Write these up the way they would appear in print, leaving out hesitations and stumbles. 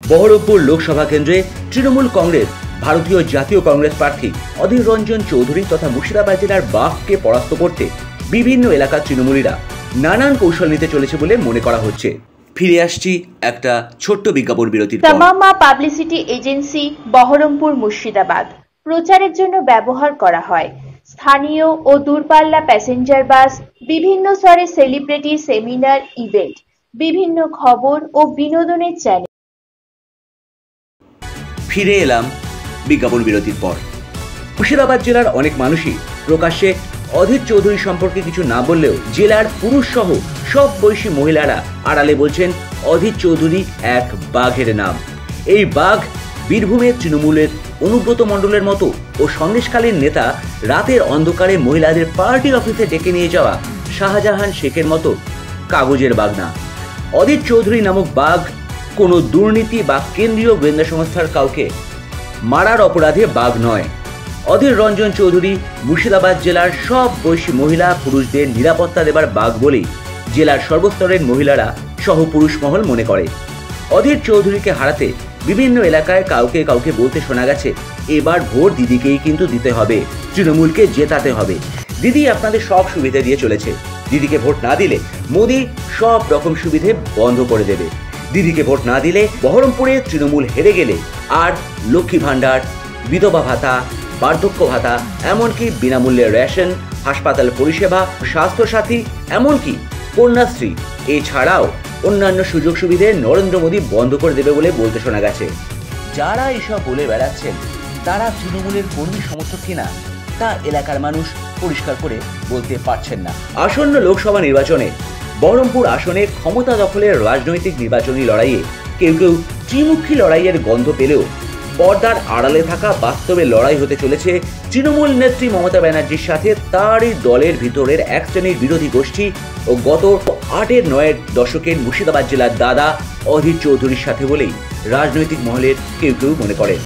বহরমপুর লোকসভা কেন্দ্রে তৃণমূল কংগ্রেস ভারতীয় জাতীয় কংগ্রেস প্রার্থী অধীর রঞ্জন চৌধুরী তথা মুর্শিদাবাদ জেলার বাঘকে পরাস্ত করতে বিভিন্ন এলাকার তৃণমূলীরা নানান কৌশল নিতে চলেছে বলে মনে করা হচ্ছে। ফিরে আসছি একটা ছোট্ট বিজ্ঞাপন বিরতির পর। তামামা পাবলিসিটি এজেন্সি বহরমপুর মুর্শিদাবাদ প্রচারের জন্য ব্যবহার করা হয়। স্থানীয় ও দূরপাল্লা প্যাসেঞ্জার বাস, বিভিন্ন স্তরে সেলিব্রিটি সেমিনার ইভেন্ট, বিভিন্ন খবর ও বিনোদনের চ্যানেল। ফিরে এলাম বিজ্ঞাপন বিরতির পর। মুর্শিদাবাদ জেলার অনেক মানুষই প্রকাশ্যে অধীর চৌধুরী সম্পর্কে কিছু না বললেও জেলার পুরুষ সহ সব বয়সী মহিলারা আড়ালে বলছেন অধীর চৌধুরী এক বাঘের নাম। এই বাঘ বীরভূমের তৃণমূলের অনুব্রত মণ্ডলের মতো ও সন্দেশকালীন নেতা রাতের অন্ধকারে মহিলাদের পার্টি অফিসে ডেকে নিয়ে যাওয়া শাহজাহান শেখের মতো কাগজের বাঘ না। অধীর চৌধুরী নামক বাঘ কোনো দুর্নীতি বা কেন্দ্রীয় গোয়েন্দা সংস্থার কাউকে মারার অপরাধে বাঘ নয়। অধীর রঞ্জন চৌধুরী মুর্শিদাবাদ জেলার সব বয়সী মহিলা পুরুষদের নিরাপত্তা দেবার বাঘ বলেই জেলার সর্বস্তরের মহিলারা সহ পুরুষ মহল মনে করে। অধীর চৌধুরীকে হারাতে বিভিন্ন এলাকায় কাউকে কাউকে বলতে শোনা গেছে, এবার ভোট দিদিকেই কিন্তু দিতে হবে, তৃণমূলকে জেতাতে হবে। দিদি আপনাদের সব সুবিধা দিয়ে চলেছে, দিদিকে ভোট না দিলে মোদি সব রকম সুবিধে বন্ধ করে দেবে। দিদিকে ভোট না দিলে বহরমপুরে তৃণমূল হেরে গেলে আর লক্ষ্মী ভাণ্ডার, বিধবা ভাতা, বার্ধক্য ভাতা, এমনকি বিনামূল্যে রেশন, হাসপাতাল পরিষেবা, স্বাস্থ্যসাথী, এমনকি কন্যাশ্রী এছাড়াও অন্যান্য সুযোগ সুবিধে নরেন্দ্র মোদী বন্ধ করে দেবে বলে বলতে শোনা গেছে। যারা এসব বলে বেড়াচ্ছেন তারা তৃণমূলের কর্মী সমর্থক কিনা তা এলাকার মানুষ পরিষ্কার করে বলতে পারছেন না। আসন্ন লোকসভা নির্বাচনে বহরমপুর আসনে ক্ষমতা দখলের রাজনৈতিক নির্বাচনী লড়াইয়ে কেউ কেউ ত্রিমুখী লড়াইয়ের গন্ধ পেলেও পর্দার আড়ালে থাকা বাস্তবে লড়াই হতে চলেছে তৃণমূল নেত্রী মমতা ব্যানার্জির সাথে তারই দলের ভিতরের এক শ্রেণীর বিরোধী গোষ্ঠী ও গত 8-9 দশকের মুর্শিদাবাদ জেলার দাদা অধীর চৌধুরীর সাথে বলেই রাজনৈতিক মহলের কেউ কেউ মনে করেন।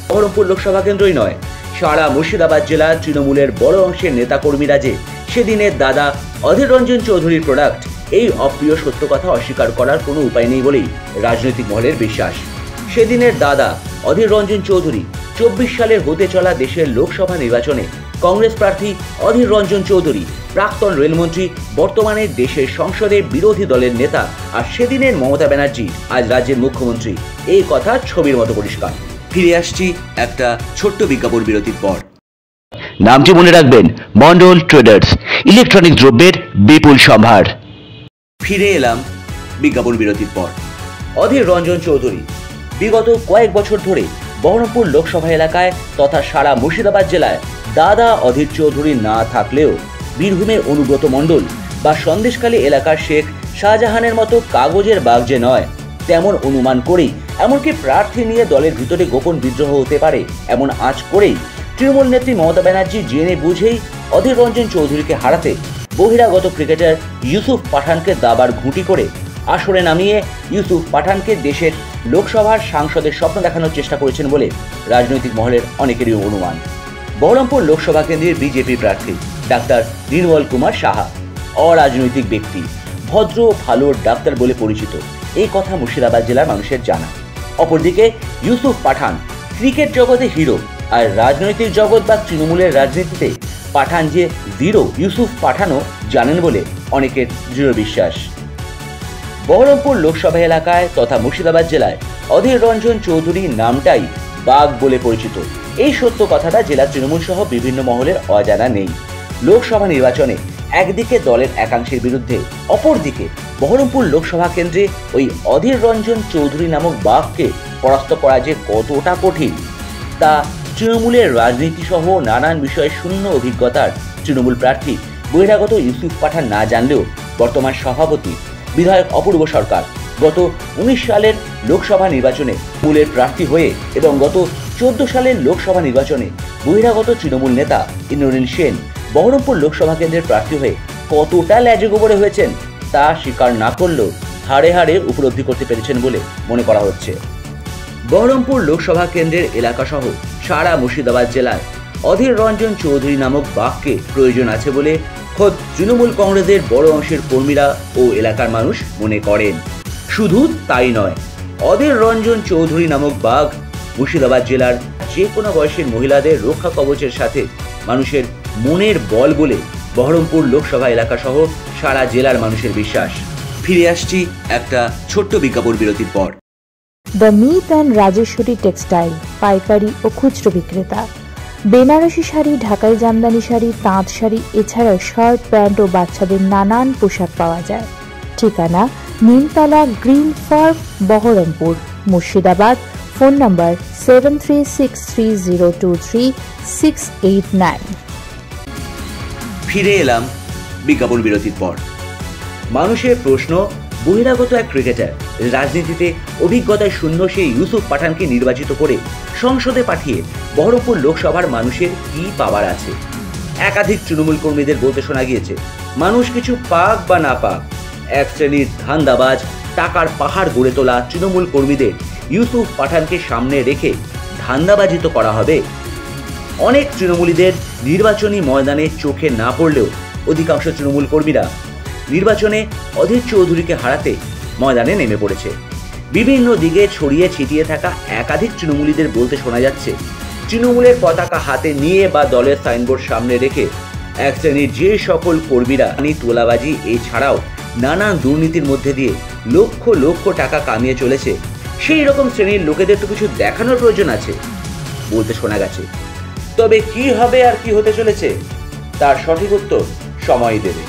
বহরমপুর লোকসভা কেন্দ্রই নয়, সারা মুর্শিদাবাদ জেলার তৃণমূলের বড় অংশের নেতাকর্মীরা যে সেদিনের দাদা অধীর রঞ্জন চৌধুরীর প্রোডাক্ট, এই অপ্রিয় সত্য কথা অস্বীকার করার কোনো উপায় নেই বলেই রাজনৈতিক মহলের বিশ্বাস। সেদিনের দাদা অধীর রঞ্জন চৌধুরী 24 সালের হতে চলা দেশের লোকসভা নির্বাচনে কংগ্রেস প্রার্থী অধীর রঞ্জন চৌধুরী প্রাক্তন রেলমন্ত্রী, বর্তমানে দেশের সংসদে বিরোধী দলের নেতা, আর সেদিনের মমতা ব্যানার্জি আজ রাজ্যের মুখ্যমন্ত্রী, এই কথা ছবির মতো পরিষ্কার। ফিরে আসছি একটা ছোট্ট বিজ্ঞাপন বিরতির পর। নামটি মনে রাখবেন, মন্ডল ট্রেডার্স, ইলেকট্রনিক দ্রব্যের বিপুল সম্ভার। ফিরে এলাম বিজ্ঞাপন বিরতির পর। অধীর রঞ্জন চৌধুরী বিগত কয়েক বছর ধরে বহরমপুর লোকসভা এলাকায় তথা সারা মুর্শিদাবাদ জেলায় দাদা অধীর চৌধুরী না থাকলেও বীরভূমের অনুব্রত মণ্ডল বা সন্দেশকালী এলাকার শেখ শাহজাহানের মতো কাগজের বাঘ যে নয় তেমন অনুমান করেই, এমনকি প্রার্থী নিয়ে দলের ভিতরে গোপন বিদ্রোহ হতে পারে এমন আঁচ করেই তৃণমূল নেত্রী মমতা ব্যানার্জি জেনে বুঝেই অধীর রঞ্জন চৌধুরীকে হারাতে বহিরাগত ক্রিকেটার ইউসুফ পাঠানকে দাবার ঘুঁটি করে আসরে নামিয়ে ইউসুফ পাঠানকে দেশের লোকসভার সাংসদের স্বপ্ন দেখানোর চেষ্টা করেছেন বলে রাজনৈতিক মহলের অনেকেরই অনুমান। বহরমপুর লোকসভা কেন্দ্রের বিজেপি প্রার্থী ডাক্তার নির্মল কুমার সাহা অরাজনৈতিক ব্যক্তি, ভদ্র ভালো ডাক্তার বলে পরিচিত, এই কথা মুর্শিদাবাদ জেলার মানুষের জানা। অপরদিকে ইউসুফ পাঠান ক্রিকেট জগতে হিরো, আর রাজনৈতিক জগৎ বা তৃণমূলের রাজনীতিতে পাঠান যে জিরো, ইউসুফ পাঠানও জানেন বলে অনেকের দৃঢ় বিশ্বাস। বহরমপুর লোকসভা এলাকায় তথা মুর্শিদাবাদ জেলায় অধীর রঞ্জন চৌধুরী নামটাই বাঘ বলে পরিচিত, এই সত্য কথাটা জেলা তৃণমূল সহ বিভিন্ন মহলের অজানা নেই। লোকসভা নির্বাচনে একদিকে দলের একাংশের বিরুদ্ধে, অপরদিকে বহরমপুর লোকসভা কেন্দ্রে ওই অধীর রঞ্জন চৌধুরী নামক বাঘকে পরাস্ত করা যে কতটা কঠিন তা তৃণমূলের রাজনীতি সহ নানান বিষয়ে শূন্য অভিজ্ঞতার তৃণমূল প্রার্থী বহিরাগত ইউসুফ পাঠান না জানলেও বর্তমান সভাপতি বিধায়ক অপূর্ব সরকার গত 19 সালের লোকসভা নির্বাচনে মূলের প্রার্থী হয়ে এবং গত 14 সালের লোকসভা নির্বাচনে বহিরাগত তৃণমূল নেতা ইন্দ্রনীল সেন বহরমপুর লোকসভা কেন্দ্রের প্রার্থী হয়ে কতটা ল্যাজে গোবরে হয়েছেন তা স্বীকার না করলেও হাড়ে হাড়ে উপলব্ধি করতে পেরেছেন বলে মনে করা হচ্ছে। বহরমপুর লোকসভা কেন্দ্রের এলাকাসহ সারা মুর্শিদাবাদ জেলায় অধীর রঞ্জন চৌধুরী নামক বাঘকে প্রয়োজন আছে বলে খোদ তৃণমূল কংগ্রেসের বড় অংশের কর্মীরা ও এলাকার মানুষ মনে করেন। শুধু তাই নয়, অধীর রঞ্জন চৌধুরী নামক বাঘ মুর্শিদাবাদ জেলার যে কোনো বয়সের মহিলাদের রক্ষা কবচের সাথে মানুষের মনের বল বলে বহরমপুর লোকসভা এলাকা সহ সারা জেলার মানুষের বিশ্বাস। ফিরে আসছি একটা ছোট্ট বিজ্ঞাপন বিরতির পর। দ্য মিত অ্যান্ড রাজেশ্বরী টেক্সটাইল পাইকারি ও খুচরো বিক্রেতা। বেনারসি শাড়ি, ঢাকাই জামদানি শাড়ি, তাঁত শাড়ি এছাড়াও শার্ট, প্যান্ট ও বাচ্চাদের নানান পোশাক পাওয়া যায়। ঠিকানা Nimtala, green farm, Baharampur, Murshidabad. Phone নম্বর 7363023689। ফিরে এলাম বিজ্ঞাপন বিরতির পর। মানুষের প্রশ্ন, বহিরাগত এক ক্রিকেটার রাজনীতিতে অভিজ্ঞতায় শূন্য সেই ইউসুফ পাঠানকে নির্বাচিত করে সংসদে পাঠিয়ে বহরমপুর লোকসভার মানুষের কি পাওয়ার আছে? একাধিক তৃণমূল কর্মীদের বলতে শোনা গিয়েছে, মানুষ কিছু পাক বা না পাক, এক শ্রেণীর ধান্দাবাজ টাকার পাহাড় গড়ে তোলা তৃণমূল কর্মীদের ইউসুফ পাঠানকে সামনে রেখে ধান্দাবাজি তো করা হবে। অনেক তৃণমূলীদের নির্বাচনী ময়দানে চোখে না পড়লেও অধিকাংশ তৃণমূল কর্মীরা নির্বাচনে অধীর চৌধুরীকে হারাতে ময়দানে নেমে পড়েছে। বিভিন্ন দিকে ছড়িয়ে ছিটিয়ে থাকা একাধিক তৃণমূলীদের বলতে শোনা যাচ্ছে, তৃণমূলের পতাকা হাতে নিয়ে বা দলের সাইনবোর্ড সামনে রেখে এক শ্রেণীর যে সকল কর্মীরা তোলাবাজি এছাড়াও নানা দুর্নীতির মধ্যে দিয়ে লক্ষ লক্ষ টাকা কামিয়ে চলেছে, সেই রকম শ্রেণীর লোকেদের তো কিছু দেখানোর প্রয়োজন আছে বলতে শোনা গেছে। তবে কি হবে আর কি হতে চলেছে তার সঠিক উত্তর সময় দেবে।